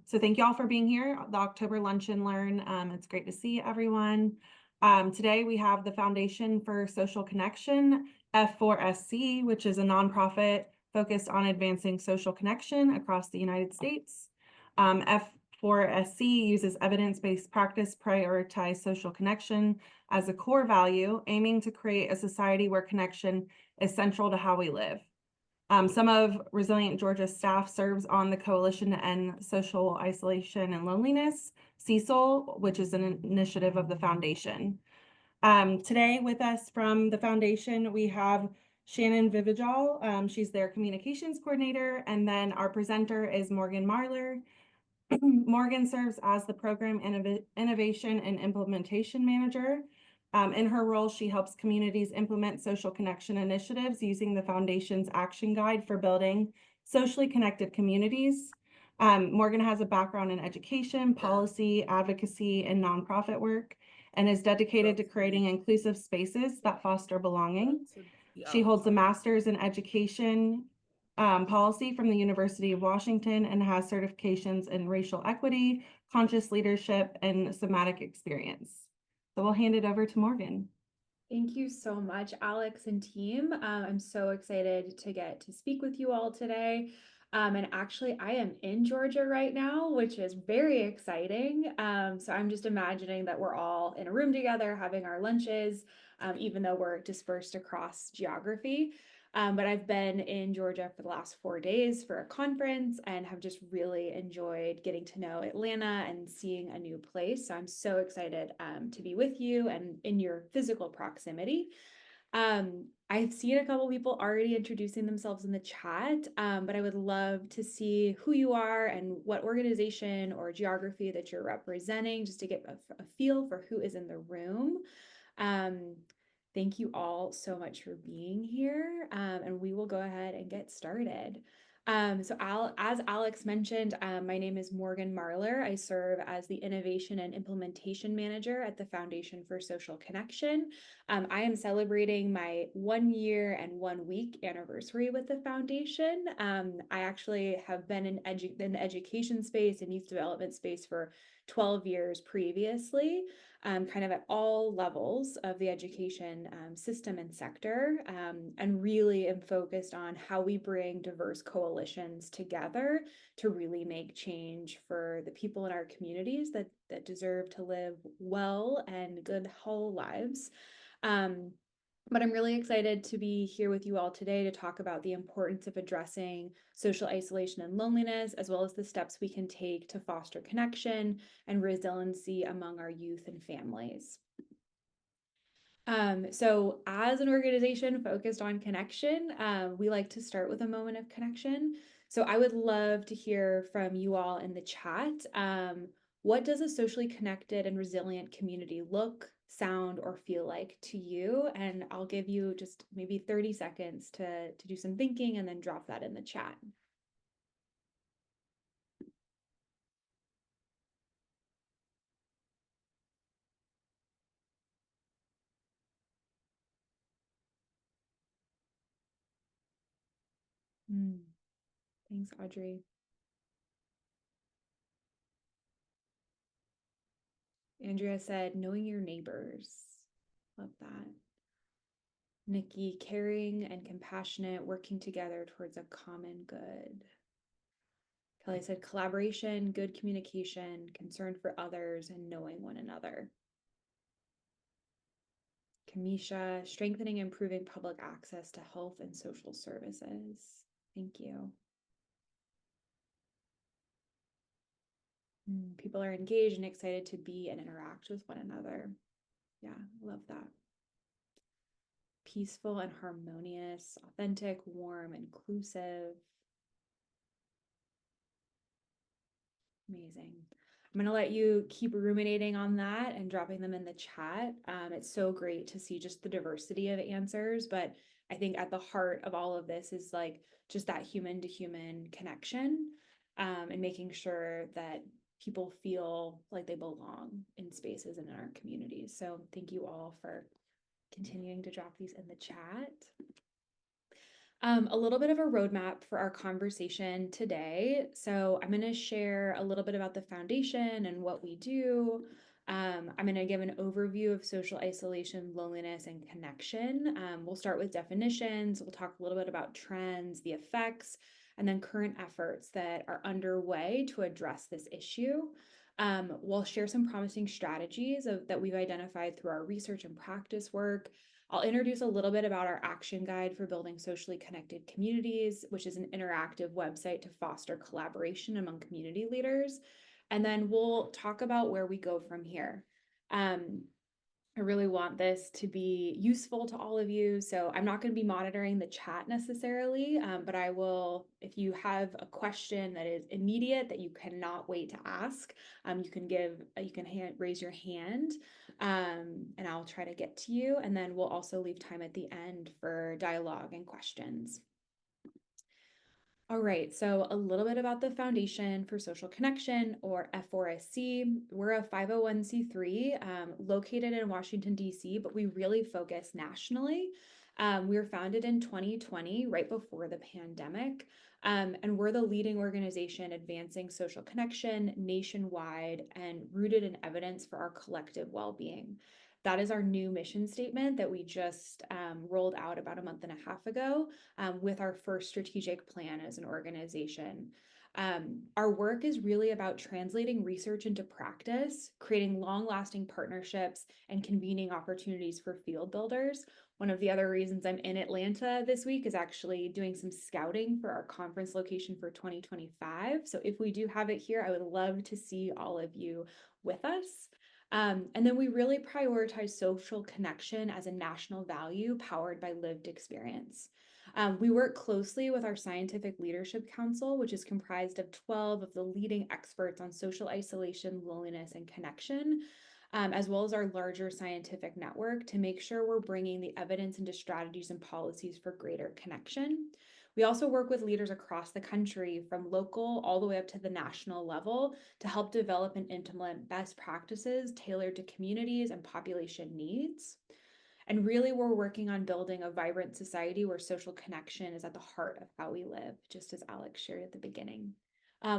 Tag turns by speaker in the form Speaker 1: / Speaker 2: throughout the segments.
Speaker 1: So thank you all for being here, the October Lunch and Learn. It's great to see everyone. Today we have the Foundation for Social Connection, F4SC, which is a nonprofit focused on advancing social connection across the United States. F4SC uses evidence-based practice, prioritize social connection as a core value, aiming to create a society where connection is central to how we live. Some of Resilient Georgia's staff serves on the Coalition to End Social Isolation and Loneliness, CESOL, which is an initiative of the foundation. Today with us from the foundation, we have Shannon Vivajal. She's their communications coordinator, and then our presenter is Morgan Marler. Morgan serves as the program innovation and implementation manager. In her role, she helps communities implement social connection initiatives using the foundation's action guide for building socially connected communities. Morgan has a background in education, policy, advocacy, and nonprofit work, and is dedicated to creating inclusive spaces that foster belonging. She holds a master's in education policy from the University of Washington and has certifications in racial equity, conscious leadership, and somatic experience. So we'll hand it over to Morgan.
Speaker 2: Thank you so much, Alex and team. I'm so excited to get to speak with you all today. And actually, I am in Georgia right now, which is very exciting. So I'm just imagining that we're all in a room together having our lunches, even though we're dispersed across geography. But I've been in Georgia for the last 4 days for a conference and have just really enjoyed getting to know Atlanta and seeing a new place. So I'm so excited to be with you and in your physical proximity. I've seen a couple people already introducing themselves in the chat, but I would love to see who you are and what organization or geography that you're representing, just to get a feel for who is in the room. Thank you all so much for being here, and we will go ahead and get started. As Alex mentioned, my name is Morgan Marler. I serve as the Innovation and Implementation Manager at the Foundation for Social Connection. I am celebrating my 1 year and 1 week anniversary with the foundation. I actually have been in the education space and youth development space for 12 years previously. Kind of at all levels of the education system and sector, and really am focused on how we bring diverse coalitions together to really make change for the people in our communities that deserve to live well and good whole lives. But I'm really excited to be here with you all today to talk about the importance of addressing social isolation and loneliness, as well as the steps we can take to foster connection and resiliency among our youth and families. So as an organization focused on connection, we like to start with a moment of connection. So I would love to hear from you all in the chat. What does a socially connected and resilient community look, sound, or feel like to you? And I'll give you just maybe 30 seconds to do some thinking and then drop that in the chat. Thanks, Audrey. Andrea said, knowing your neighbors. Love that. Nikki, caring and compassionate, working together towards a common good. Kelly said, collaboration, good communication, concern for others, and knowing one another. Kamisha, strengthening and improving public access to health and social services. Thank you. People are engaged and excited to be and interact with one another. Yeah, love that. Peaceful and harmonious, authentic, warm, inclusive. Amazing. I'm going to let you keep ruminating on that and dropping them in the chat. It's so great to see just the diversity of answers, but I think at the heart of all of this is like just that human to human connection, and making sure that people feel like they belong in spaces and in our communities. So thank you all for continuing to drop these in the chat. A little bit of a roadmap for our conversation today. So I'm going to share a little bit about the foundation and what we do. I'm going to give an overview of social isolation, loneliness, and connection. We'll start with definitions. We'll talk a little bit about trends, the effects, and then current efforts that are underway to address this issue. We'll share some promising strategies that we've identified through our research and practice work. I'll introduce a little bit about our action guide for building socially connected communities, which is an interactive website to foster collaboration among community leaders. And then we'll talk about where we go from here. I really want this to be useful to all of you. So I'm not going to be monitoring the chat necessarily, but I will, if you have a question that is immediate that you cannot wait to ask, you can raise your hand, and I'll try to get to you. And then we'll also leave time at the end for dialogue and questions. All right, so a little bit about the Foundation for Social Connection, or F4SC. We're a 501c3 located in Washington, D.C., but we really focus nationally. We were founded in 2020, right before the pandemic, and we're the leading organization advancing social connection nationwide and rooted in evidence for our collective well-being. That is our new mission statement that we just rolled out about a month and a half ago with our first strategic plan as an organization. Our work is really about translating research into practice, creating long-lasting partnerships, and convening opportunities for field builders. One of the other reasons I'm in Atlanta this week is actually doing some scouting for our conference location for 2025. So if we do have it here, I would love to see all of you with us. And then we really prioritize social connection as a national value powered by lived experience. We work closely with our Scientific Leadership Council, which is comprised of 12 of the leading experts on social isolation, loneliness, and connection, as well as our larger scientific network, to make sure we're bringing the evidence into strategies and policies for greater connection. We also work with leaders across the country, from local all the way up to the national level, to help develop and implement best practices tailored to communities and population needs. And really, we're working on building a vibrant society where social connection is at the heart of how we live, just as Alex shared at the beginning.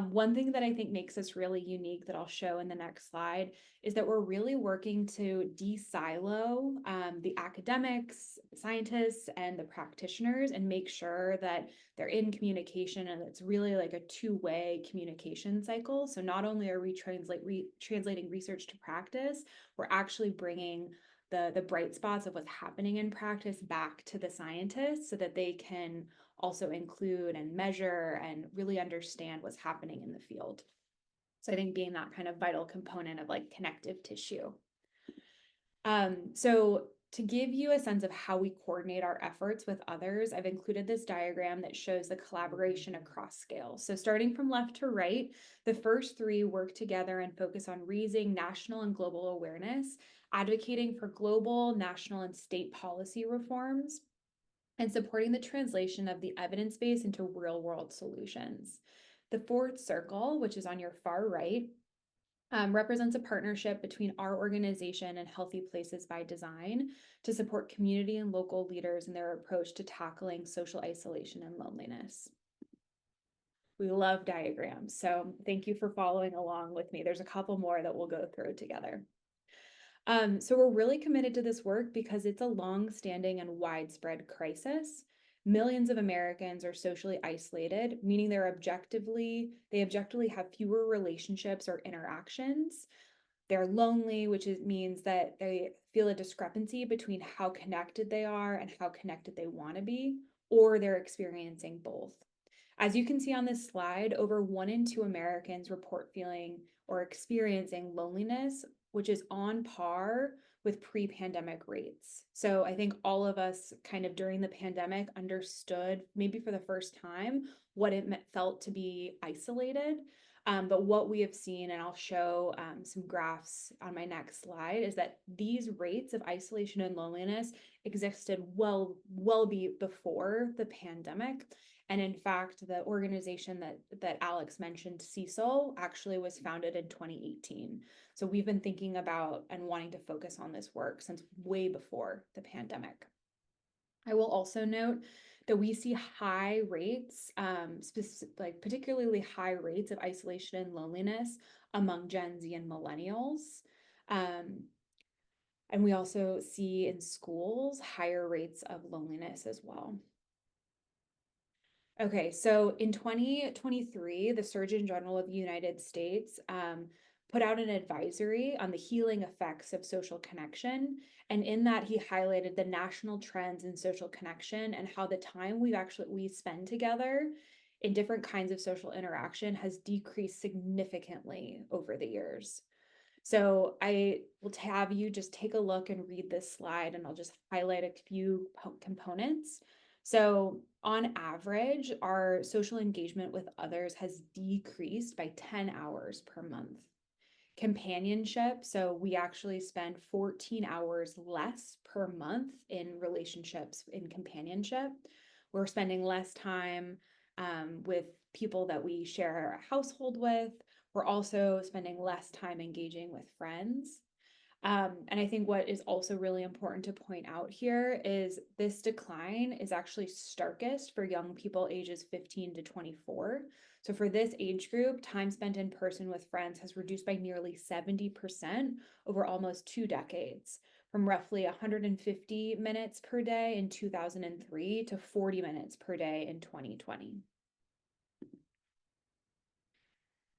Speaker 2: One thing that I think makes us really unique that I'll show in the next slide is that we're really working to de-silo the academics, scientists, and the practitioners, and make sure that they're in communication, and it's really like a two-way communication cycle. So not only are we translating research to practice, we're actually bringing the bright spots of what's happening in practice back to the scientists so that they can also include and measure and really understand what's happening in the field. So I think being that kind of vital component of like connective tissue. So to give you a sense of how we coordinate our efforts with others, I've included this diagram that shows the collaboration across scales. So starting from left to right, the first three work together and focus on raising national and global awareness, advocating for global, national, and state policy reforms, and supporting the translation of the evidence base into real-world solutions. The fourth circle, which is on your far right, represents a partnership between our organization and Healthy Places by Design to support community and local leaders in their approach to tackling social isolation and loneliness. We love diagrams, so thank you for following along with me. There's a couple more that we'll go through together. So we're really committed to this work because it's a long-standing and widespread crisis. Millions of Americans are socially isolated, meaning they objectively have fewer relationships or interactions. They're lonely, which means that they feel a discrepancy between how connected they are and how connected they want to be, or they're experiencing both. As you can see on this slide, over 1 in 2 Americans report feeling or experiencing loneliness, which is on par with pre-pandemic rates. So I think all of us kind of during the pandemic understood, maybe for the first time, what it felt to be isolated. But what we have seen, and I'll show some graphs on my next slide, is that these rates of isolation and loneliness existed well before the pandemic. And in fact, the organization that Alex mentioned, CESAL, actually was founded in 2018. So we've been thinking about and wanting to focus on this work since way before the pandemic. I will also note that we see high rates, like particularly high rates of isolation and loneliness among Gen Z and millennials. Um, and we also see in schools higher rates of loneliness as well. Okay, so in 2023, the Surgeon General of the United States put out an advisory on the healing effects of social connection. And in that, he highlighted the national trends in social connection and how the time we spend together in different kinds of social interaction has decreased significantly over the years. So I will have you just take a look and read this slide, and I'll just highlight a few components. So on average, our social engagement with others has decreased by 10 hours per month. Companionship, so we actually spend 14 hours less per month in relationships in companionship. We're spending less time with people that we share a household with. We're also spending less time engaging with friends. And I think what is also really important to point out here is this decline is actually starkest for young people ages 15 to 24. So for this age group, time spent in person with friends has reduced by nearly 70% over almost 2 decades, from roughly 150 minutes per day in 2003 to 40 minutes per day in 2020.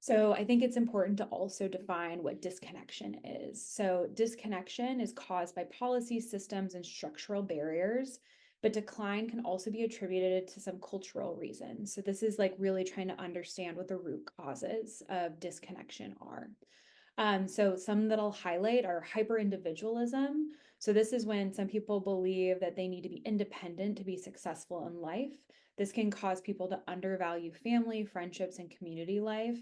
Speaker 2: So I think it's important to also define what disconnection is. So disconnection is caused by policy systems and structural barriers, but decline can also be attributed to some cultural reasons. So this is like really trying to understand what the root causes of disconnection are. So some that I'll highlight are hyper-individualism. So this is when some people believe that they need to be independent to be successful in life. This can cause people to undervalue family, friendships, and community life,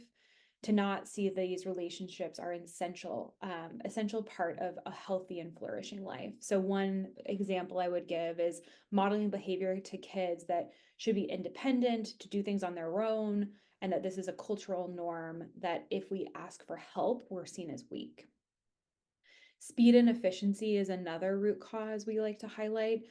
Speaker 2: to not see these relationships are essential part of a healthy and flourishing life. So one example I would give is modeling behavior to kids that should be independent, to do things on their own, and that this is a cultural norm that if we ask for help, we're seen as weak. Speed and efficiency is another root cause we like to highlight.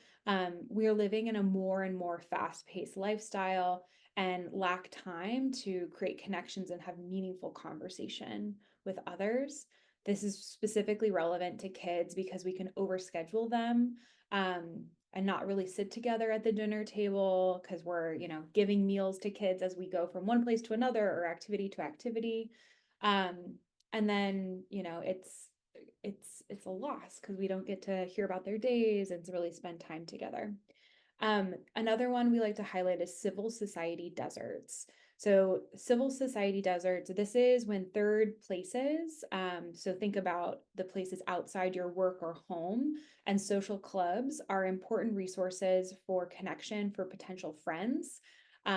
Speaker 2: We are living in a more and more fast-paced lifestyle and lack time to create connections and have meaningful conversation with others. This is specifically relevant to kids because we can overschedule them and not really sit together at the dinner table because we're, giving meals to kids as we go from one place to another or activity to activity. And then, it's a loss because we don't get to hear about their days and to really spend time together. Another one we like to highlight is civil society deserts. So civil society deserts, this is when third places, so think about the places outside your work or home, and social clubs are important resources for connection for potential friends,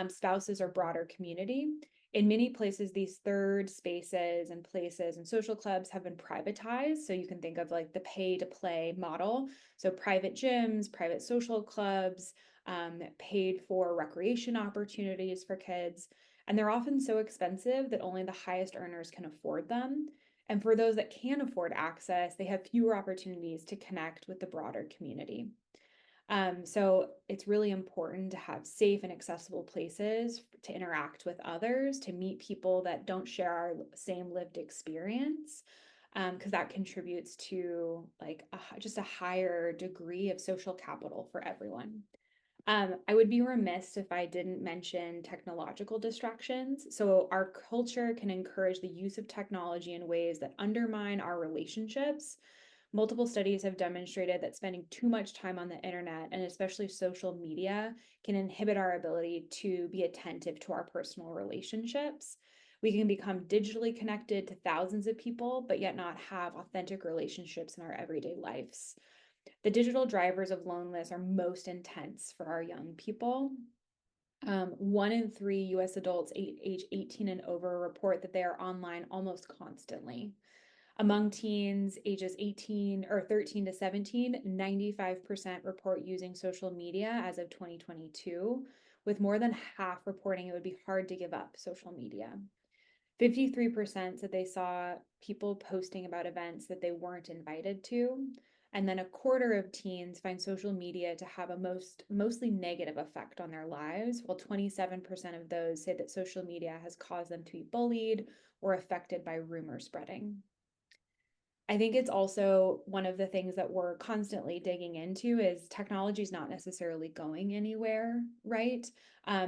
Speaker 2: spouses, or broader community. In many places, these third spaces and places and social clubs have been privatized. So you can think of like the pay to play model. So private gyms, private social clubs, paid for recreation opportunities for kids. And they're often so expensive that only the highest earners can afford them. And for those that can afford access, they have fewer opportunities to connect with the broader community. So it's really important to have safe and accessible places to interact with others, to meet people that don't share our same lived experience, because that contributes to like just a higher degree of social capital for everyone. I would be remiss if I didn't mention technological distractions. So our culture can encourage the use of technology in ways that undermine our relationships. Multiple studies have demonstrated that spending too much time on the internet, and especially social media, can inhibit our ability to be attentive to our personal relationships. We can become digitally connected to thousands of people, but yet not have authentic relationships in our everyday lives. The digital drivers of loneliness are most intense for our young people. 1 in 3 US adults age 18 and over report that they are online almost constantly. Among teens ages 18 or 13 to 17, 95% report using social media as of 2022, with more than half reporting it would be hard to give up social media. 53% said they saw people posting about events that they weren't invited to. And then a quarter of teens find social media to have a mostly negative effect on their lives, while 27% of those say that social media has caused them to be bullied or affected by rumor spreading. I think it's also one of the things that we're constantly digging into is technology is not necessarily going anywhere, right?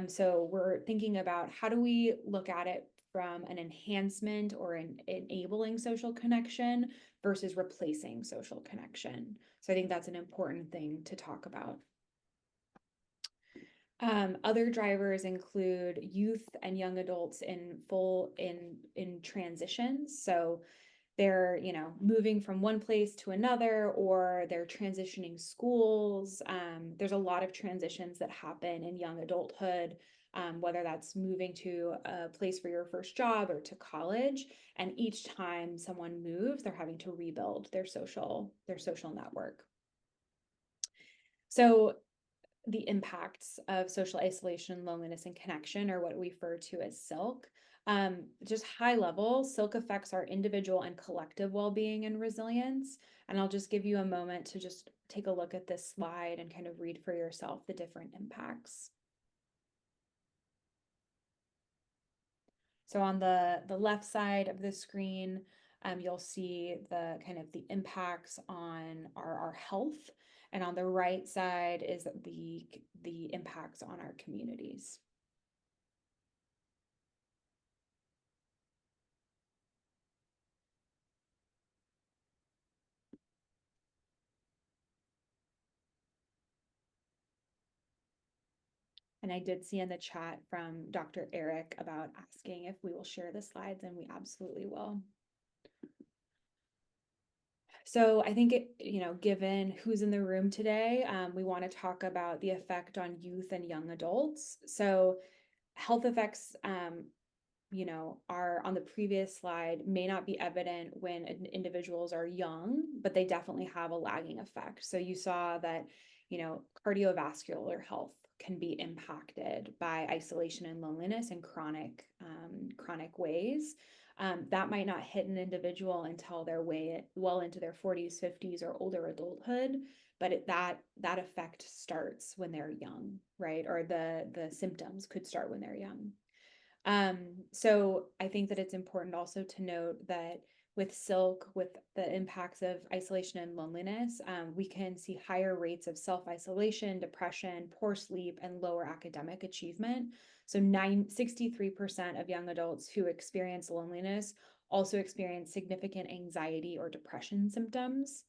Speaker 2: So we're thinking about how do we look at it from an enhancement or an enabling social connection versus replacing social connection. So I think that's an important thing to talk about. Other drivers include youth and young adults in transitions. So they're, moving from one place to another, or they're transitioning schools. There's a lot of transitions that happen in young adulthood, whether that's moving to a place for your first job or to college. And each time someone moves, they're having to rebuild their social network. So the impacts of social isolation, loneliness, and connection, or what we refer to as SILC. Just high level, SILC affects our individual and collective well-being and resilience. And I'll just give you a moment to just take a look at this slide and kind of read for yourself the different impacts. So on the left side of the screen, you'll see the kind of the impacts on our health. And on the right side is the impacts on our communities. And I did see in the chat from Dr. Eric about asking if we will share the slides, and we absolutely will. So I think given who's in the room today, we want to talk about the effect on youth and young adults. So health effects, are on the previous slide may not be evident when individuals are young, but they definitely have a lagging effect. So you saw that, cardiovascular health can be impacted by isolation and loneliness in chronic ways. That might not hit an individual until they're well into their 40s, 50s, or older adulthood, but that effect starts when they're young, right? Or the symptoms could start when they're young. So I think that it's important also to note that with SILC, with the impacts of isolation and loneliness, we can see higher rates of self-isolation, depression, poor sleep, and lower academic achievement. So 63% of young adults who experience loneliness also experience significant anxiety or depression symptoms.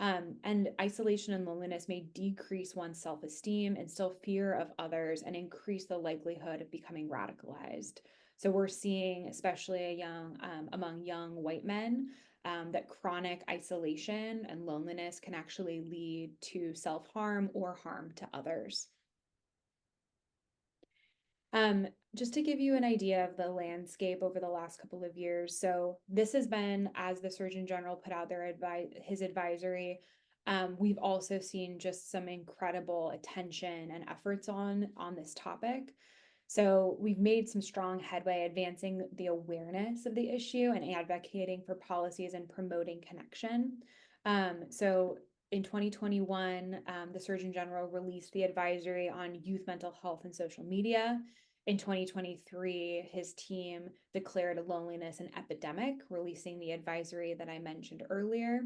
Speaker 2: And isolation and loneliness may decrease one's self-esteem, instill fear of others, and increase the likelihood of becoming radicalized. So we're seeing, especially among young white men, that chronic isolation and loneliness can actually lead to self-harm or harm to others. Just to give you an idea of the landscape over the last couple of years. So this has been, as the Surgeon General put out his advisory, we've also seen just some incredible attention and efforts on this topic. So we've made some strong headway advancing the awareness of the issue and advocating for policies and promoting connection. So in 2021, the Surgeon General released the advisory on youth mental health and social media. In 2023, his team declared loneliness an epidemic, releasing the advisory that I mentioned earlier.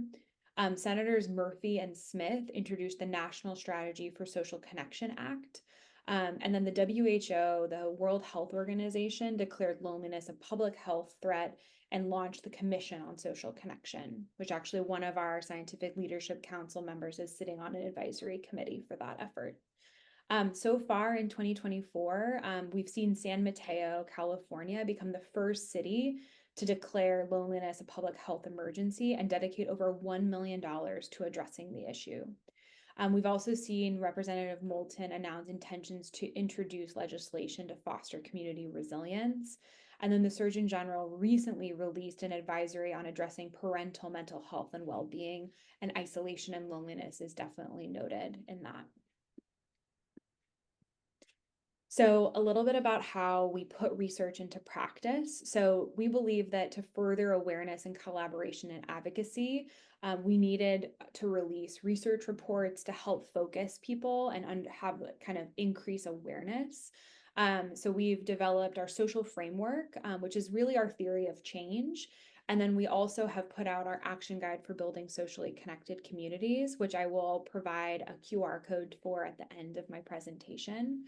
Speaker 2: Senators Murphy and Smith introduced the National Strategy for Social Connection Act. And then the WHO, the World Health Organization, declared loneliness a public health threat and launched the Commission on Social Connection, which actually one of our Scientific Leadership Council members is sitting on an advisory committee for that effort. So far in 2024, we've seen San Mateo, California, become the first city to declare loneliness a public health emergency and dedicate over $1 million to addressing the issue. We've also seen Representative Moulton announce intentions to introduce legislation to foster community resilience. And then the Surgeon General recently released an advisory on addressing parental mental health and well-being, and isolation and loneliness is definitely noted in that. So a little bit about how we put research into practice. So we believe that to further awareness and collaboration and advocacy, we needed to release research reports to help focus people and have kind of increase awareness. So we've developed our social framework, which is really our theory of change. And then we also have put out our action guide for building socially connected communities, which I will provide a QR code for at the end of my presentation.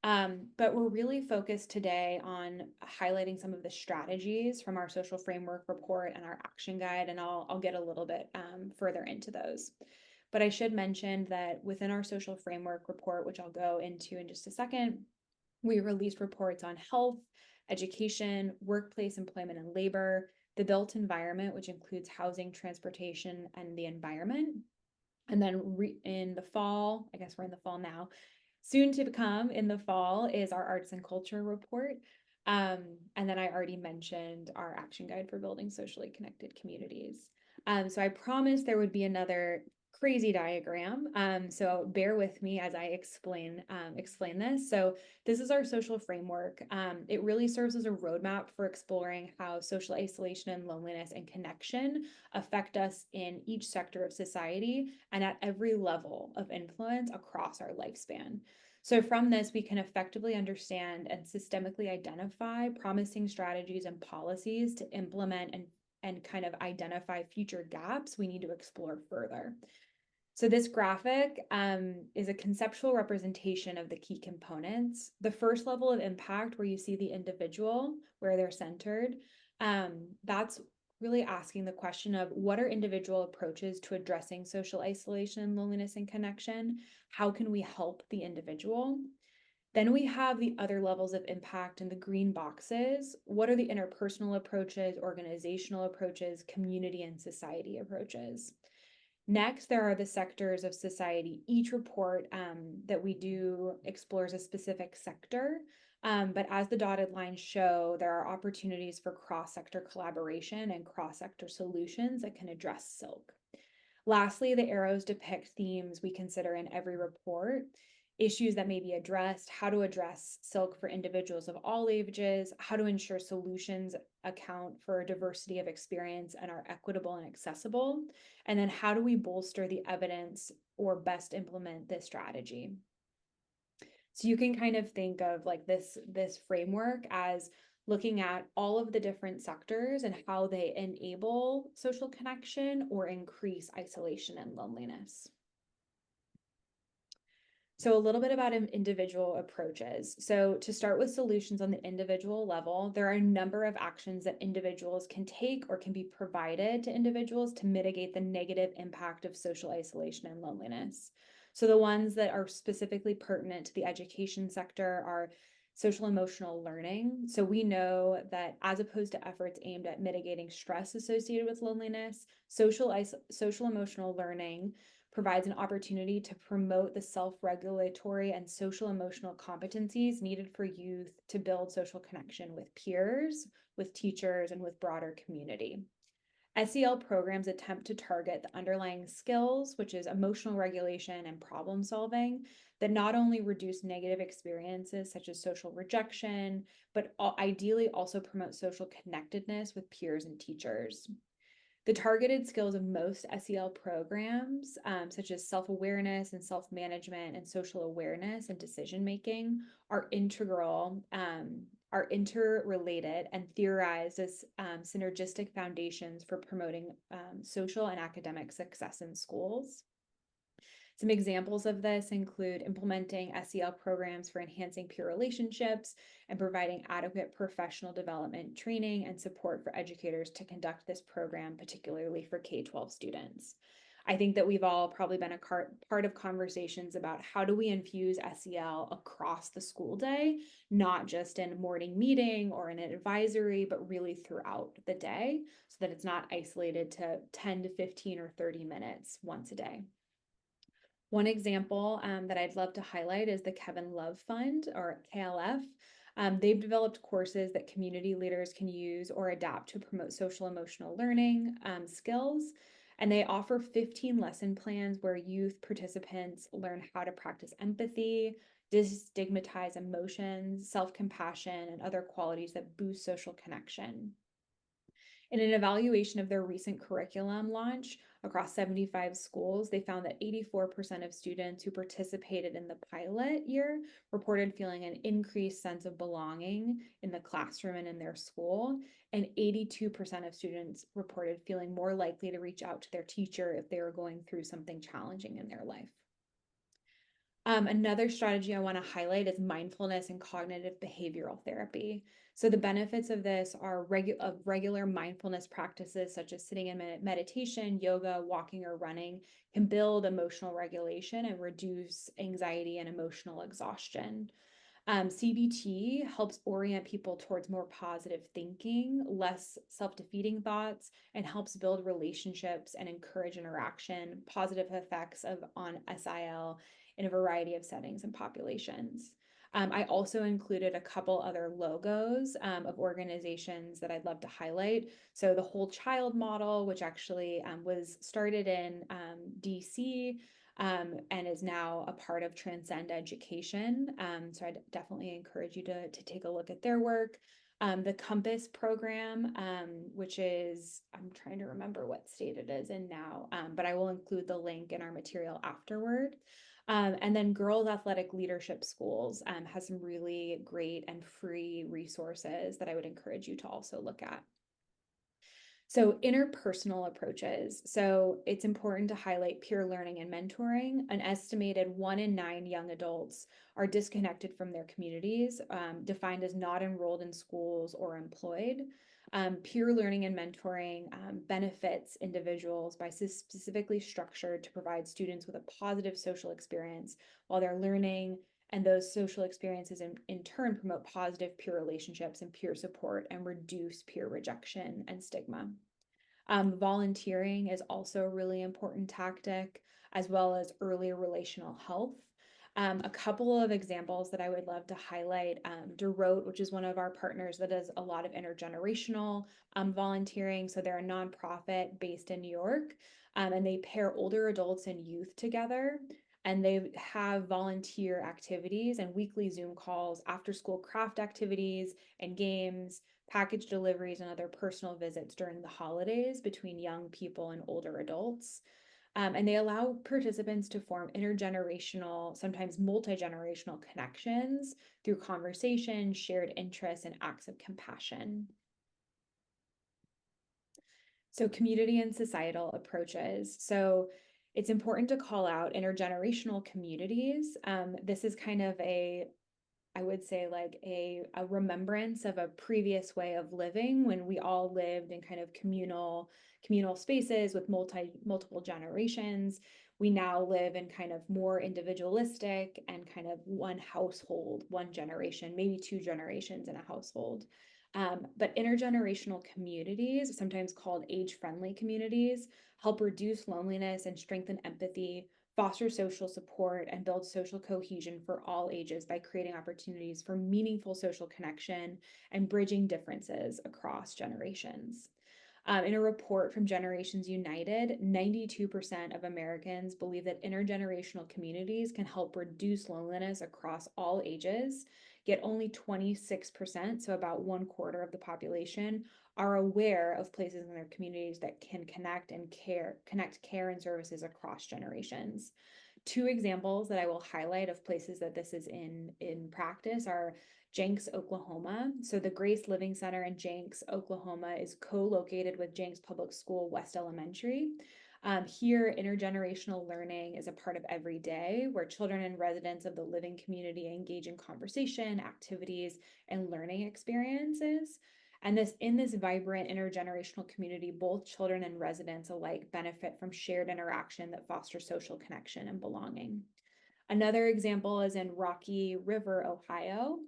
Speaker 2: But we're really focused today on highlighting some of the strategies from our social framework report and our action guide, and I'll get a little bit further into those. But I should mention that within our social framework report, which I'll go into in just a second, we released reports on health, education, workplace employment and labor, the built environment, which includes housing, transportation, and the environment. And then in the fall, I guess we're in the fall now, soon to become in the fall is our arts and culture report. And then I already mentioned our action guide for building socially connected communities. So I promised there would be another crazy diagram. So bear with me as I explain this. So this is our social framework. It really serves as a roadmap for exploring how social isolation and loneliness and connection affect us in each sector of society and at every level of influence across our lifespan. So from this, we can effectively understand and systemically identify promising strategies and policies to implement and kind of identify future gaps we need to explore further. So this graphic is a conceptual representation of the key components. The first level of impact, where you see the individual, where they're centered, that's really asking the question of what are individual approaches to addressing social isolation, loneliness, and connection? How can we help the individual? Then we have the other levels of impact in the green boxes. What are the interpersonal approaches, organizational approaches, community and society approaches? Next, there are the sectors of society. Each report that we do explores a specific sector, but as the dotted lines show, there are opportunities for cross-sector collaboration and cross-sector solutions that can address silk. Lastly, the arrows depict themes we consider in every report, issues that may be addressed, how to address silk for individuals of all ages, how to ensure solutions account for diversity of experience and are equitable and accessible, and then how do we bolster the evidence or best implement this strategy. So you can kind of think of like this framework as looking at all of the different sectors and how they enable social connection or increase isolation and loneliness. So a little bit about individual approaches. So to start with solutions on the individual level, there are a number of actions that individuals can take or can be provided to individuals to mitigate the negative impact of social isolation and loneliness. So the ones that are specifically pertinent to the education sector are social emotional learning. So we know that as opposed to efforts aimed at mitigating stress associated with loneliness, social emotional learning provides an opportunity to promote the self-regulatory and social emotional competencies needed for youth to build social connection with peers, with teachers, and with broader community. SEL programs attempt to target the underlying skills, which is emotional regulation and problem solving, that not only reduce negative experiences such as social rejection, but ideally also promote social connectedness with peers and teachers. The targeted skills of most SEL programs, such as self-awareness and self-management and social awareness and decision-making, are integral, are interrelated and theorized as synergistic foundations for promoting social and academic success in schools. Some examples of this include implementing SEL programs for enhancing peer relationships and providing adequate professional development training and support for educators to conduct this program, particularly for K-12 students. I think that we've all probably been a part of conversations about how do we infuse SEL across the school day, not just in a morning meeting or in an advisory, but really throughout the day so that it's not isolated to 10 to 15 or 30 minutes once a day. One example that I'd love to highlight is the Kevin Love Fund, or KLF. They've developed courses that community leaders can use or adapt to promote social emotional learning skills. And they offer 15 lesson plans where youth participants learn how to practice empathy, destigmatize emotions, self-compassion, and other qualities that boost social connection. In an evaluation of their recent curriculum launch across 75 schools, they found that 84% of students who participated in the pilot year reported feeling an increased sense of belonging in the classroom and in their school. And 82% of students reported feeling more likely to reach out to their teacher if they were going through something challenging in their life. Another strategy I want to highlight is mindfulness and cognitive behavioral therapy. So the benefits of this are regular mindfulness practices such as sitting in meditation, yoga, walking, or running can build emotional regulation and reduce anxiety and emotional exhaustion. CBT helps orient people towards more positive thinking, less self-defeating thoughts, and helps build relationships and encourage interaction, positive effects on SIL in a variety of settings and populations. I also included a couple other logos of organizations that I'd love to highlight. So the Whole Child Model, which actually was started in DC, and is now a part of Transcend Education. So I'd definitely encourage you to take a look at their work. The Compass program, which is, I'm trying to remember what state it is in now, but I will include the link in our material afterward. And then Girls Athletic Leadership Schools has some really great and free resources that I would encourage you to also look at. So interpersonal approaches. So it's important to highlight peer learning and mentoring. An estimated 1 in 9 young adults are disconnected from their communities, defined as not enrolled in schools or employed. Peer learning and mentoring benefits individuals by specifically structured to provide students with a positive social experience while they're learning, and those social experiences in turn promote positive peer relationships and peer support and reduce peer rejection and stigma. Volunteering is also a really important tactic, as well as early relational health. A couple of examples that I would love to highlight, DeRote, which is one of our partners that does a lot of intergenerational volunteering. So they're a nonprofit based in New York, and they pair older adults and youth together. And they have volunteer activities and weekly Zoom calls, after school craft activities and games, package deliveries, and other personal visits during the holidays between young people and older adults. And they allow participants to form intergenerational, sometimes multi-generational connections through conversation, shared interests, and acts of compassion. So community and societal approaches. So it's important to call out intergenerational communities. This is kind of I would say like a remembrance of a previous way of living when we all lived in kind of communal spaces with multiple generations. We now live in kind of more individualistic and kind of one household, one generation, maybe 2 generations in a household. But intergenerational communities, sometimes called age-friendly communities, help reduce loneliness and strengthen empathy, foster social support, and build social cohesion for all ages by creating opportunities for meaningful social connection and bridging differences across generations. In a report from Generations United, 92% of Americans believe that intergenerational communities can help reduce loneliness across all ages, yet only 26%, so about 1/4 of the population, are aware of places in their communities that can connect care and services across generations. 2 examples that I will highlight of places that this is in practice are Jenks, Oklahoma. So the Grace Living Center in Jenks, Oklahoma is co-located with Jenks Public School West Elementary. Here, intergenerational learning is a part of every day, where children and residents of the living community engage in conversation, activities, and learning experiences. And in this vibrant intergenerational community, both children and residents alike benefit from shared interaction that fosters social connection and belonging. Another example is in Rocky River, Ohio.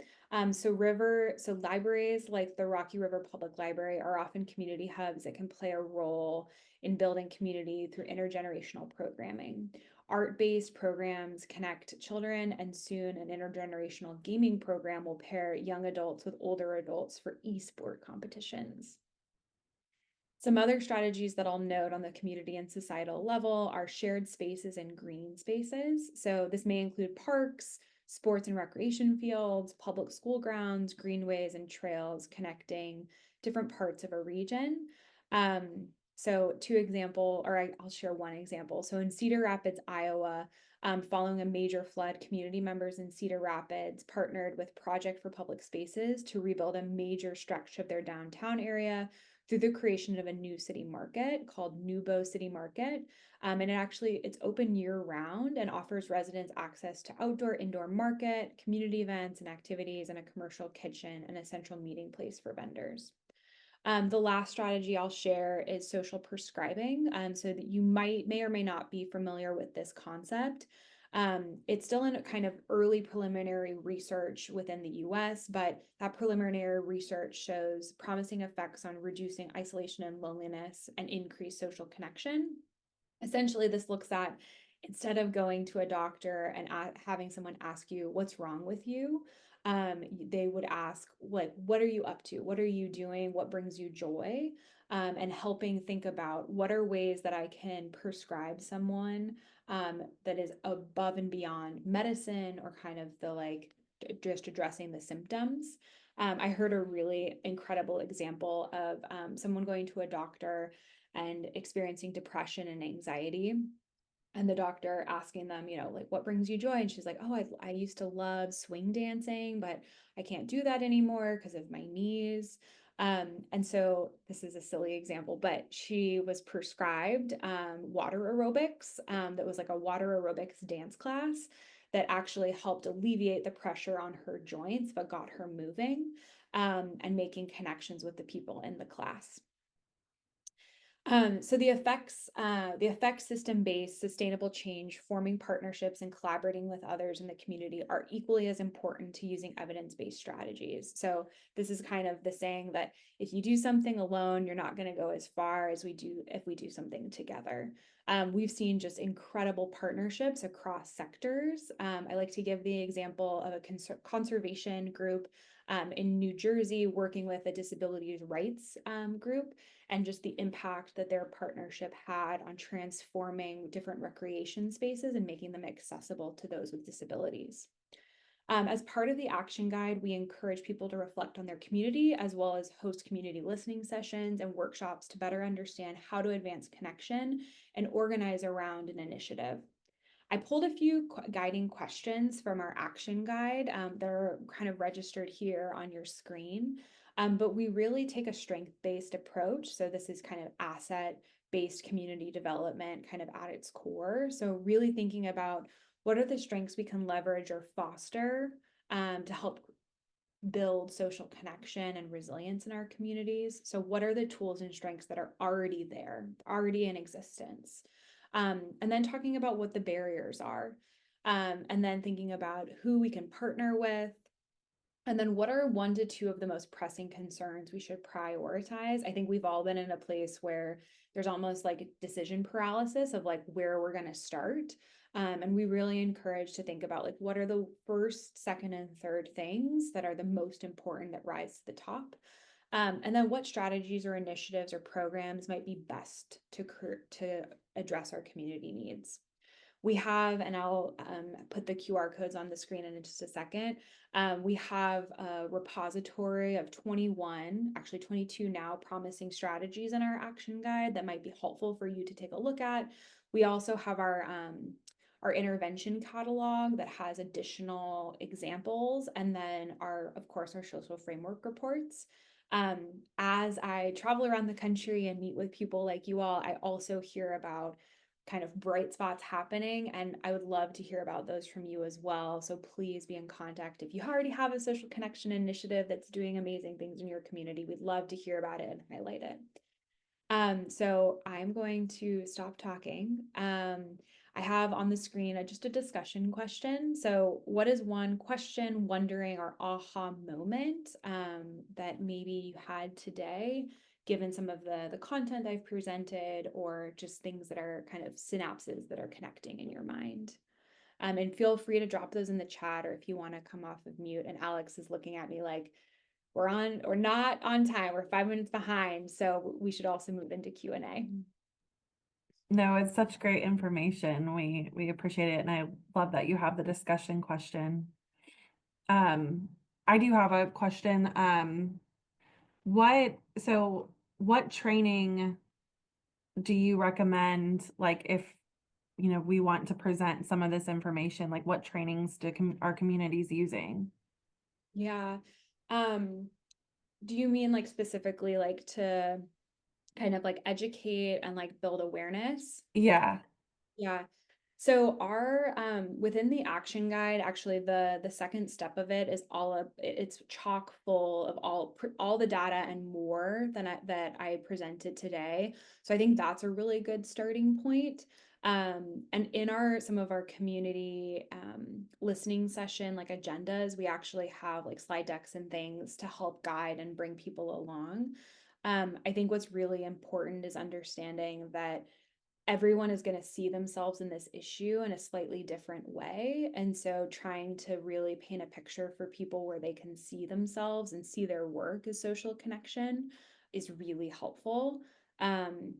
Speaker 2: So libraries like the Rocky River Public Library are often community hubs that can play a role in building community through intergenerational programming. Art-based programs connect children, and soon an intergenerational gaming program will pair young adults with older adults for e-sport competitions. Some other strategies that I'll note on the community and societal level are shared spaces and green spaces. So this may include parks, sports and recreation fields, public school grounds, greenways, and trails connecting different parts of a region. So I'll share one example. So in Cedar Rapids, Iowa, following a major flood, community members in Cedar Rapids partnered with Project for Public Spaces to rebuild a major stretch of their downtown area through the creation of a new city market called Nubo City Market. And it's open year round and offers residents access to outdoor, indoor market, community events and activities, and a commercial kitchen and a central meeting place for vendors. The last strategy I'll share is social prescribing, so that you may or may not be familiar with this concept. It's still in a kind of early preliminary research within the US, but that preliminary research shows promising effects on reducing isolation and loneliness and increased social connection. Essentially, this looks at, instead of going to a doctor and having someone ask you what's wrong with you, they would ask, what are you up to? What are you doing? What brings you joy? And helping think about what are ways that I can prescribe someone that is above and beyond medicine or kind of the just addressing the symptoms. I heard a really incredible example of someone going to a doctor and experiencing depression and anxiety, and the doctor asking them, what brings you joy? And she's like, oh, I used to love swing dancing, but I can't do that anymore because of my knees. And so this is a silly example, but she was prescribed water aerobics. That was like a water aerobics dance class that actually helped alleviate the pressure on her joints, but got her moving and making connections with the people in the class. So the effects system-based sustainable change, forming partnerships and collaborating with others in the community are equally as important to using evidence-based strategies. So this is kind of the saying that if you do something alone, you're not going to go as far as we do if we do something together. We've seen just incredible partnerships across sectors. I like to give the example of a conservation group in New Jersey working with a disabilities rights group, and just the impact that their partnership had on transforming different recreation spaces and making them accessible to those with disabilities. As part of the action guide, we encourage people to reflect on their community as well as host community listening sessions and workshops to better understand how to advance connection and organize around an initiative. I pulled a few guiding questions from our action guide. They're kind of registered here on your screen. But we really take a strength-based approach. So this is kind of asset-based community development kind of at its core. So really thinking about what are the strengths we can leverage or foster to help build social connection and resilience in our communities. So what are the tools and strengths that are already there, already in existence? And then talking about what the barriers are, and then thinking about who we can partner with, and then what are 1 to 2 of the most pressing concerns we should prioritize? I think we've all been in a place where there's almost like decision paralysis of like where we're going to start. And we really encourage to think about like what are the first, second, and third things that are the most important that rise to the top. And then what strategies or initiatives or programs might be best to address our community needs. We have, and I'll put the QR codes on the screen in just a second. We have a repository of 21, actually 22 now, promising strategies in our action guide that might be helpful for you to take a look at. We also have our intervention catalog that has additional examples, and then of course, our social framework reports. As I travel around the country and meet with people like you all, I also hear about kind of bright spots happening, and I would love to hear about those from you as well. So please be in contact. If you already have a social connection initiative that's doing amazing things in your community, we'd love to hear about it and highlight it. So I'm going to stop talking. I have on the screen just a discussion question. So what is one question, wondering, or aha moment that maybe you had today, given some of the content I've presented, or just things that are kind of synapses that are connecting in your mind? And feel free to drop those in the chat, or if you want to come off of mute. And Alex is looking at me like, we're not on time. We're 5 minutes behind. So we should also move into Q&A.
Speaker 1: No, it's such great information. We appreciate it. And I love that you have the discussion question. Um, I do have a question. What training do you recommend, like if, we want to present some of this information, like what trainings our communities using?
Speaker 2: Yeah. Um, do you mean like specifically like to kind of like educate and like build awareness?
Speaker 1: Yeah.
Speaker 2: Yeah. So our within the action guide, actually the second step of it is it's chock full of all the data and more than that I presented today. So I think that's a really good starting point. And in our some of our community listening session like agendas, we actually have like slide decks and things to help guide and bring people along. I think what's really important is understanding that everyone is going to see themselves in this issue in a slightly different way. And so trying to really paint a picture for people where they can see themselves and see their work as social connection is really helpful. Um,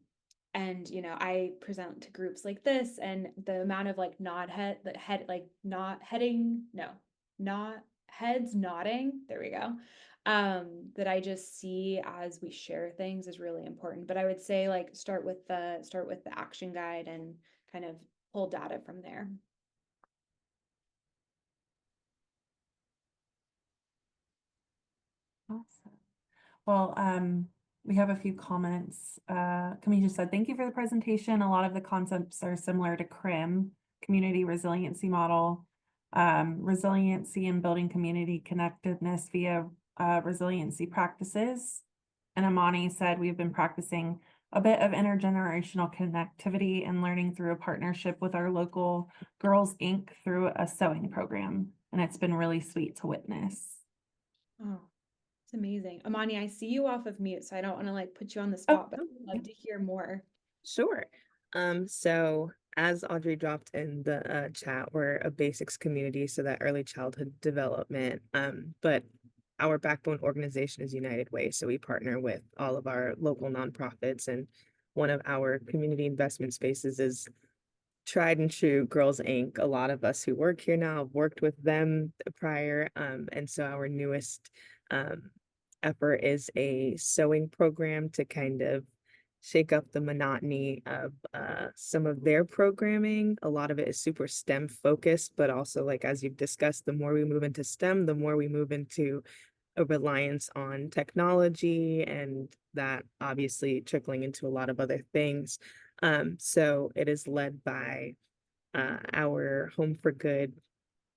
Speaker 2: and I present to groups like this, and the amount of like nod head the head like not heading no not heads nodding, there we go, that I just see as we share things is really important. But I would say like start with the action guide and kind of pull data from there.
Speaker 1: Awesome. Well, we have a few comments. Camille just said, thank you for the presentation. A lot of the concepts are similar to CRIM, Community Resiliency Model, resiliency and building community connectedness via resiliency practices. And Amani said, we've been practicing a bit of intergenerational connectivity and learning through a partnership with our local Girls Inc. through a sewing program. And it's been really sweet to witness.
Speaker 2: Oh, it's amazing. Amani, I see you off of mute, so I don't want to like put you on the
Speaker 3: Oh,
Speaker 2: spot, but I'd love to hear more.
Speaker 3: sure. So as Audrey dropped in the chat, we're a basics community, so that early childhood development. But our backbone organization is United Way, so we partner with all of our local nonprofits, and one of our community investment spaces is tried and true Girls Inc. A lot of us who work here now have worked with them prior, and so our newest um, effort is a sewing program to kind of shake up the monotony of some of their programming. A lot of it is super STEM focused, but also like as you've discussed, the more we move into STEM, the more we move into a reliance on technology, and that obviously trickling into a lot of other things. So it is led by our Home for Good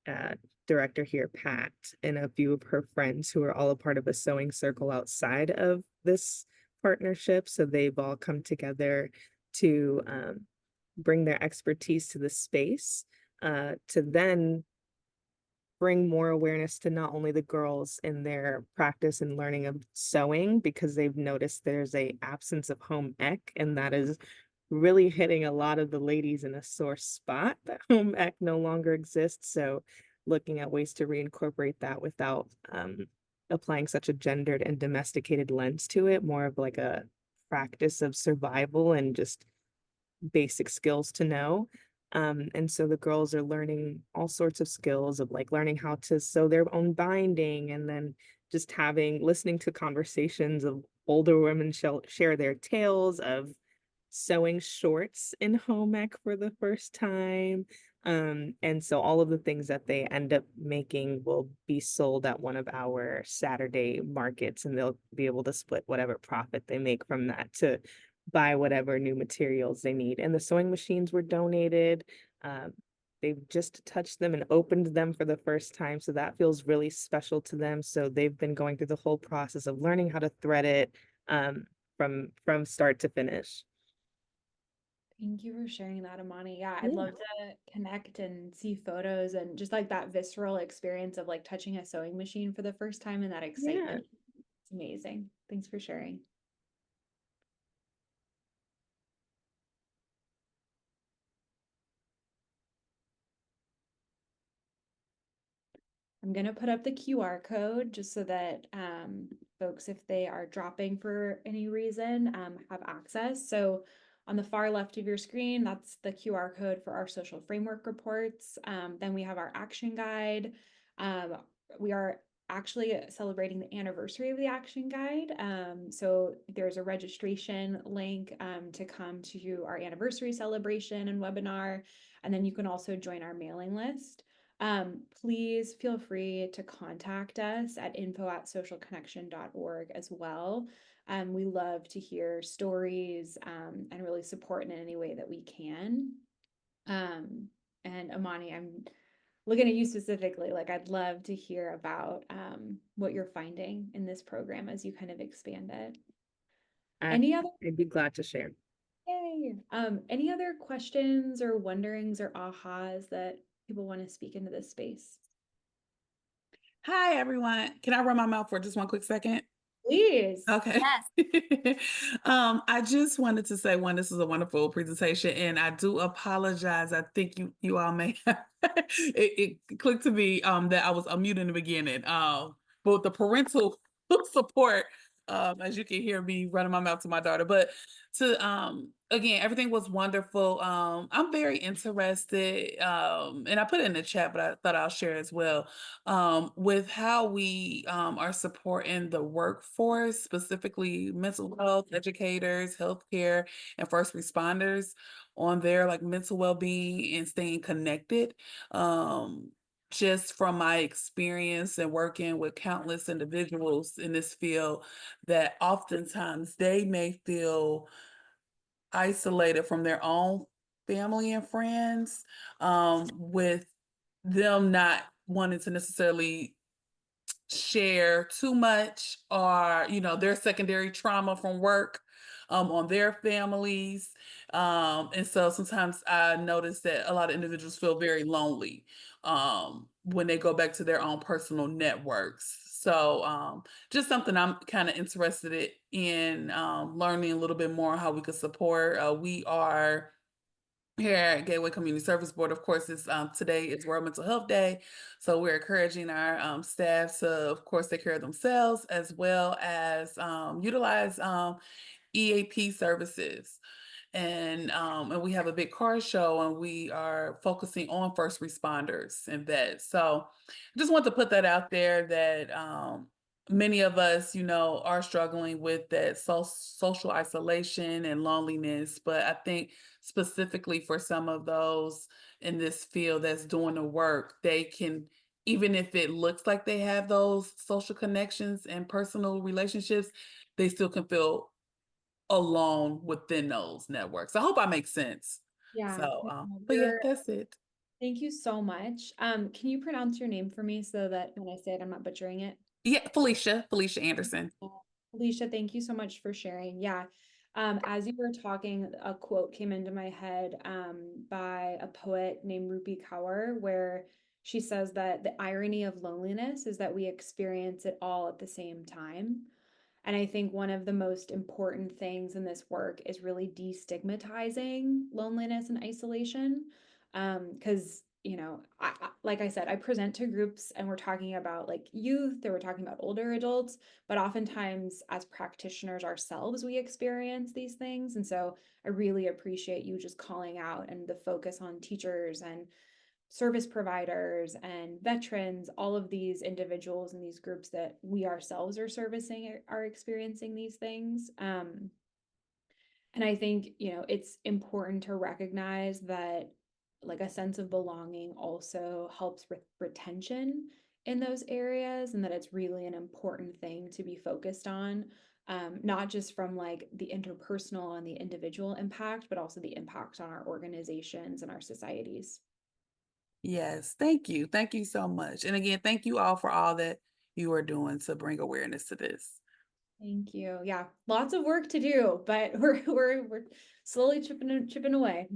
Speaker 3: uh, director here, Pat, and a few of her friends who are all a part of a sewing circle outside of this partnership. So they've all come together to bring their expertise to the space to then bring more awareness to not only the girls in their practice and learning of sewing, because they've noticed there's a absence of home ec, and that is really hitting a lot of the ladies in a sore spot that home ec no longer exists. So looking at ways to reincorporate that without applying such a gendered and domesticated lens to it, more of like a practice of survival and just basic skills to know. And so the girls are learning all sorts of skills of like learning how to sew their own binding, and then just listening to conversations of older women share their tales of sewing shorts in home ec for the first time. And so all of the things that they end up making will be sold at one of our Saturday markets, and they'll be able to split whatever profit they make from that to buy whatever new materials they need. And the sewing machines were donated. Um, they've just touched them and opened them for the first time, so that feels really special to them. So they've been going through the whole process of learning how to thread it from start to finish.
Speaker 2: Thank you for sharing that, Amani. Yeah, I'd
Speaker 3: Yeah.
Speaker 2: love to connect and see photos and just like that visceral experience of like touching a sewing machine for the first time and that
Speaker 3: Yeah.
Speaker 2: excitement. It's amazing. Thanks for sharing. I'm going to put up the QR code just so that folks, if they are dropping for any reason, have access. So on the far left of your screen, that's the QR code for our social framework reports. Then we have our action guide. Um, we are actually celebrating the anniversary of the action guide. So there's a registration link to come to our anniversary celebration and webinar, and then you can also join our mailing list. Please feel free to contact us at info@socialconnection.org as well. We love to hear stories and really support in any way that we can. And Amani, I'm looking at you specifically, like I'd love to hear about what you're finding in this program as you kind of expand it. Any other,
Speaker 3: I'd be glad to share.
Speaker 2: yay. Any other questions or wonderings or ahas that people want to speak into this space?
Speaker 4: Hi, everyone. Can I run my mouth for just one quick second?
Speaker 2: Please.
Speaker 4: Okay.
Speaker 2: Yes.
Speaker 4: I just wanted to say, one, this is a wonderful presentation, and I do apologize. I think you all may have it clicked to me that I was unmuted in the beginning. But the parental support, as you can hear me running my mouth to my daughter. But to again, everything was wonderful. I'm very interested, and I put it in the chat, but I thought I'll share as well, with how we are supporting the workforce, specifically mental health educators, healthcare, and first responders on their like mental well-being and staying connected. Just from my experience and working with countless individuals in this field, that oftentimes they may feel isolated from their own family and friends, with them not wanting to necessarily share too much, or their secondary trauma from work on their families, and so sometimes I notice that a lot of individuals feel very lonely when they go back to their own personal networks. So just something I'm kind of interested in learning a little bit more how we could support. We are here at Gateway Community Service Board, of course, today is World Mental Health Day. So we're encouraging our staff to, of course, take care of themselves, as well as utilize EAP services. And we have a big car show, and we are focusing on first responders and vets. So I just want to put that out there that many of us, are struggling with that social isolation and loneliness. But I think specifically for some of those in this field that's doing the work, they can, even if it looks like they have those social connections and personal relationships, they still can feel alone within those networks. I hope I make sense.
Speaker 2: Yeah.
Speaker 4: So, but yeah, that's it.
Speaker 2: Thank you so much. Can you pronounce your name for me so that when I say it, I'm not butchering it?
Speaker 4: Yeah, Felicia Anderson.
Speaker 2: Alicia, thank you so much for sharing. Yeah. As you were talking, a quote came into my head by a poet named Rupi Kaur, where she says that the irony of loneliness is that we experience it all at the same time. And I think one of the most important things in this work is really destigmatizing loneliness and isolation. Because, like I said, I present to groups and we're talking about like youth, or we're talking about older adults, but oftentimes as practitioners ourselves, we experience these things. And so I really appreciate you just calling out and the focus on teachers and service providers and veterans, all of these individuals and these groups that we ourselves are servicing are experiencing these things. And I think, it's important to recognize that like a sense of belonging also helps with retention in those areas, and that it's really an important thing to be focused on, not just from like the interpersonal and the individual impact, but also the impact on our organizations and our societies.
Speaker 4: Yes, thank you. Thank you so much. And again, thank you all for all that you are doing to bring awareness to this.
Speaker 2: Thank you. Yeah, lots of work to do, but we're slowly chipping away.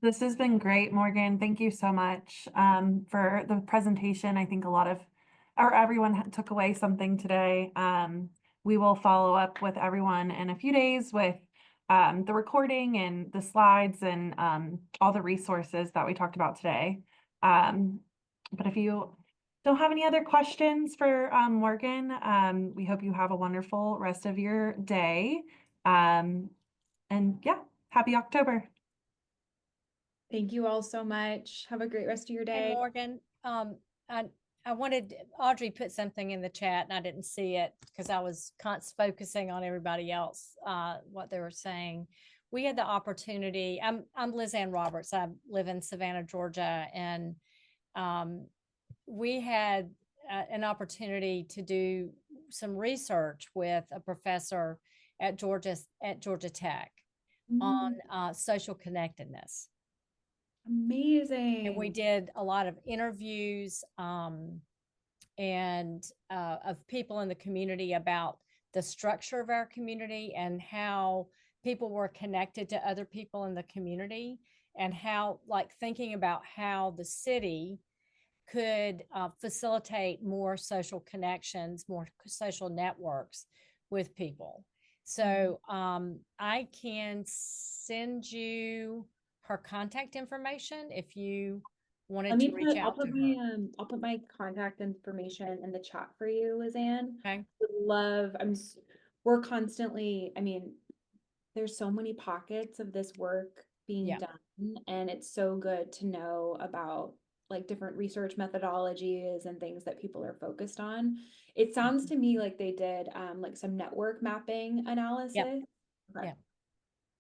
Speaker 1: This has been great, Morgan. Thank you so much for the presentation. I think everyone took away something today. We will follow up with everyone in a few days with the recording and the slides and all the resources that we talked about today. But if you don't have any other questions for Morgan, we hope you have a wonderful rest of your day. And yeah, happy October.
Speaker 2: Thank you all so much. Have a great rest of your
Speaker 5: Hey,
Speaker 2: day.
Speaker 5: Morgan, I, I wanted, Audrey put something in the chat and I didn't see it because I was focusing on everybody else, what they were saying. We had the opportunity, I'm Liz Ann Roberts. I live in Savannah, Georgia, and, we had an opportunity to do some research with a professor at Georgia Tech on, social connectedness.
Speaker 2: Amazing.
Speaker 5: And we did a lot of interviews and of people in the community about the structure of our community and how people were connected to other people in the community, and how, like, thinking about how the city could facilitate more social connections, more social networks with people. So I can send you her contact information if you wanted to reach
Speaker 2: I'll
Speaker 5: out to
Speaker 2: put
Speaker 5: her.
Speaker 2: my I'll put my contact information in the chat for you, Lizanne.
Speaker 5: Okay.
Speaker 2: Would love, we're constantly, there's so many pockets of this work being
Speaker 5: Yeah.
Speaker 2: done, and it's so good to know about like different research methodologies and things that people are focused on. It sounds to me like they did like some network mapping analysis. Okay.
Speaker 5: Yep.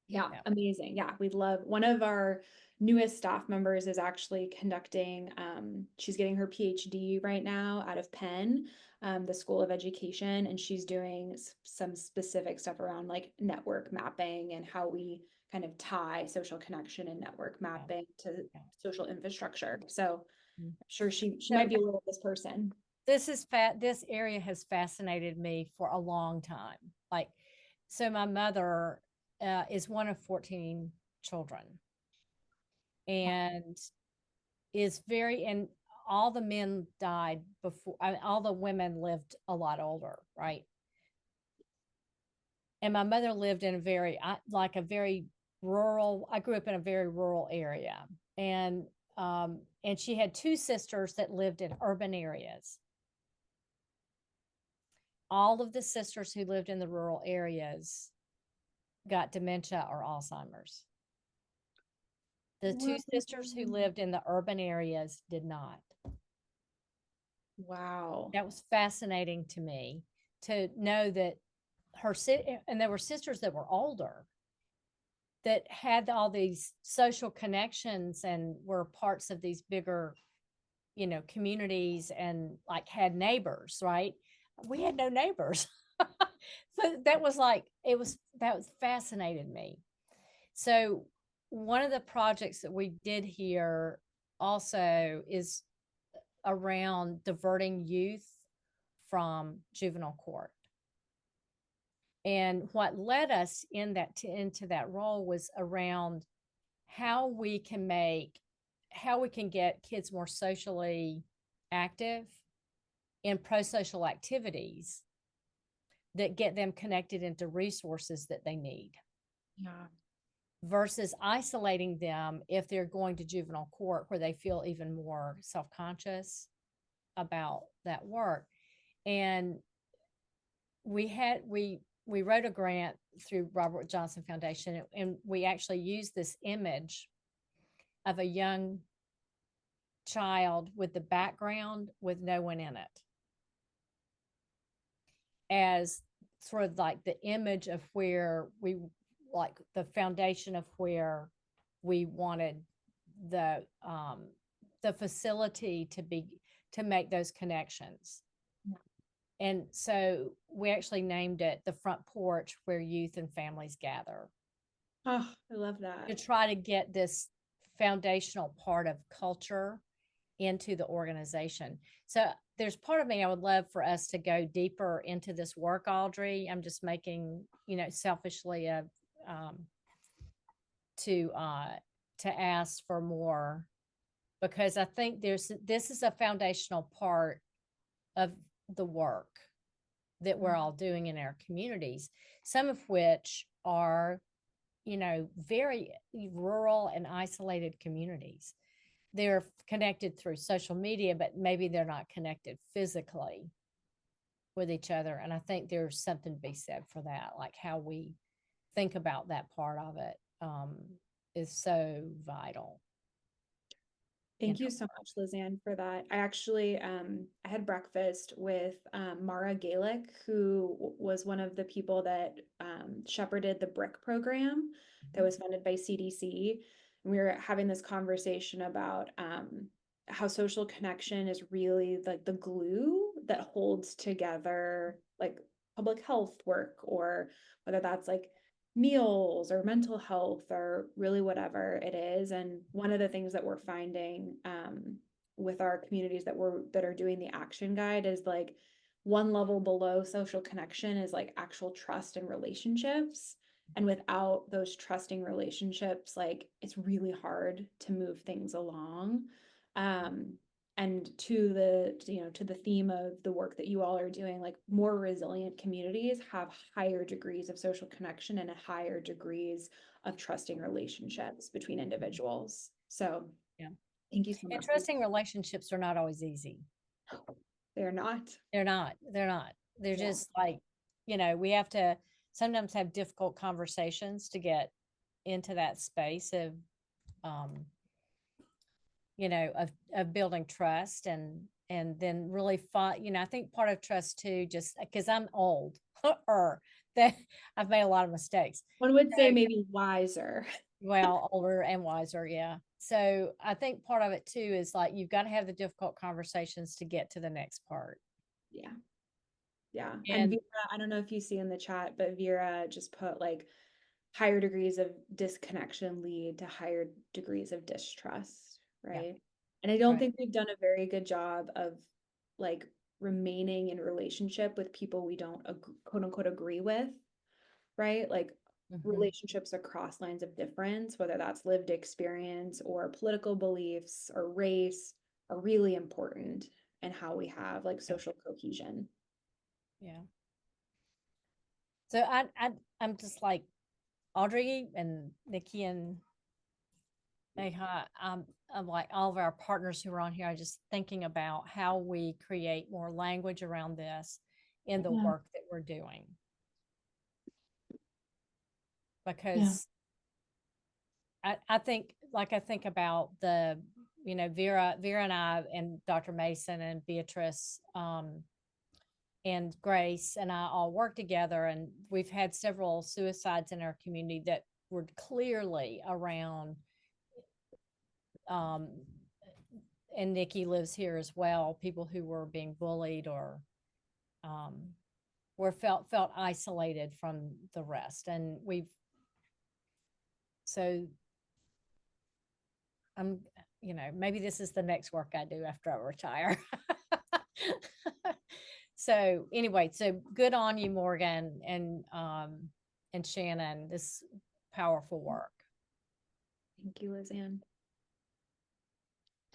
Speaker 2: Yeah,
Speaker 5: Yep.
Speaker 2: amazing. Yeah, we'd love, one of our newest staff members is actually conducting, she's getting her PhD right now out of Penn, the School of Education, and she's doing some specific stuff around like network mapping and how we kind of tie social connection and network mapping to
Speaker 5: Yeah.
Speaker 2: social infrastructure. So
Speaker 5: Mm.
Speaker 2: I'm sure she
Speaker 5: So-
Speaker 2: might be aware of this person.
Speaker 5: This area has fascinated me for a long time. Like, so my mother is one of 14 children and and all the men died before, all the women lived a lot older, right? And my mother lived in a very rural, I grew up in a very rural area, and she had two sisters that lived in urban areas. All of the sisters who lived in the rural areas got dementia or Alzheimer's. The two sisters who lived in the urban areas did not.
Speaker 2: Wow.
Speaker 5: That was fascinating to me to know that and there were sisters that were older that had all these social connections and were parts of these bigger, communities, and like had neighbors, right? We had no neighbors. So that was fascinated me. So one of the projects that we did here also is around diverting youth from juvenile court. And what led us into that role was around how we can get kids more socially active in pro-social activities that get them connected into resources that they need.
Speaker 2: Yeah.
Speaker 5: Versus isolating them if they're going to juvenile court, where they feel even more self-conscious about that work. And we wrote a grant through Robert Johnson Foundation, and we actually used this image of a young child with the background with no one in it as sort of like the image of where like the foundation of where we wanted the facility to make those connections.
Speaker 2: Yeah.
Speaker 5: And so we actually named it the front porch where youth and families gather.
Speaker 2: Oh, I love that.
Speaker 5: To try to get this foundational part of culture into the organization. So there's part of me, I would love for us to go deeper into this work, Audrey. I'm just making, selfishly to ask for more, because I think this is a foundational part of the work that we're all doing in our communities, some of which are, very rural and isolated communities. They're connected through social media, but maybe they're not connected physically with each other. And I think there's something to be said for that, like how we think about that part of it is so vital.
Speaker 2: Thank you
Speaker 5: know.
Speaker 2: so much, Lizanne, for that. I actually I had breakfast with Mara Gaelic, who was one of the people that shepherded the BRIC program that was funded by CDC. And we were having this conversation about how social connection is really like the glue that holds together like public health work, or whether that's like meals or mental health or really whatever it is. And one of the things that we're finding with our communities that are doing the action guide is like one level below social connection is like actual trust and relationships. And without those trusting relationships, like it's really hard to move things along. And to the theme of the work that you all are doing, like more resilient communities have higher degrees of social connection and higher degrees of trusting relationships between individuals. So
Speaker 5: Yeah.
Speaker 2: thank you so much.
Speaker 5: Interesting relationships are not always easy.
Speaker 2: They're not.
Speaker 5: They're not. They're
Speaker 2: Yeah.
Speaker 5: just like, we have to sometimes have difficult conversations to get into that space of, of building trust and then really fun. I think part of trust too, just because I'm old or that I've made a lot of mistakes.
Speaker 2: One would say maybe wiser.
Speaker 5: Well, older and wiser, yeah. So I think part of it too is like you've got to have the difficult conversations to get to the next part.
Speaker 2: Yeah. Yeah.
Speaker 5: And-
Speaker 2: And Vera, I don't know if you see in the chat, but Vera just put like higher degrees of disconnection lead to higher degrees of distrust, right? And I don't
Speaker 5: Right.
Speaker 2: think we've done a very good job of like remaining in relationship with people we don't quote unquote agree with, right? Like relationships across lines of difference, whether that's lived experience or political beliefs or race, are really important in how we have like social cohesion.
Speaker 5: Yeah. So I'm just like Audrey and Nikki and Neha, I'm like all of our partners who are on here, I'm just thinking about how we create more language around this in the work that we're doing. Because I think about the, Vera and I and Dr. Mason and Beatrice and Grace and I all work together, and we've had several suicides in our community that were clearly around, and Nikki lives here as well, people who were being bullied or were felt isolated from the rest. And I'm, maybe this is the next work I do after I retire. So anyway, so good on you, Morgan and Shannon, this powerful work.
Speaker 2: Thank you, Lizanne.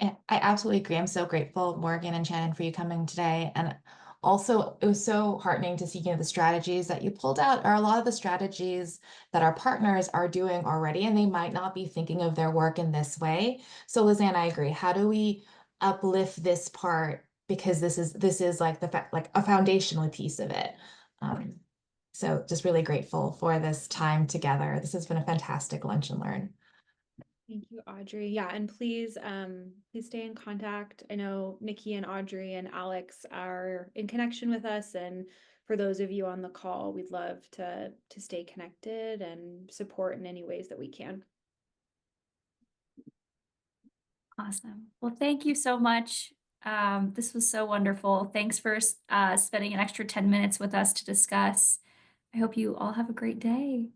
Speaker 6: I absolutely agree. I'm so grateful, Morgan and Shannon, for you coming today. And also, it was so heartening to see, the strategies that you pulled out are a lot of the strategies that our partners are doing already, and they might not be thinking of their work in this way. So, Lizanne, I agree. How do we uplift this part? Because this is like a foundational piece of it. So just really grateful for this time together. This has been a fantastic lunch and learn.
Speaker 2: Thank you, Audrey. Yeah, and please stay in contact. I know Nikki and Audrey and Alex are in connection with us, and for those of you on the call, we'd love to stay connected and support in any ways that we can.
Speaker 7: Awesome. Well, thank you so much. This was so wonderful. Thanks for spending an extra 10 minutes with us to discuss. I hope you all have a great day.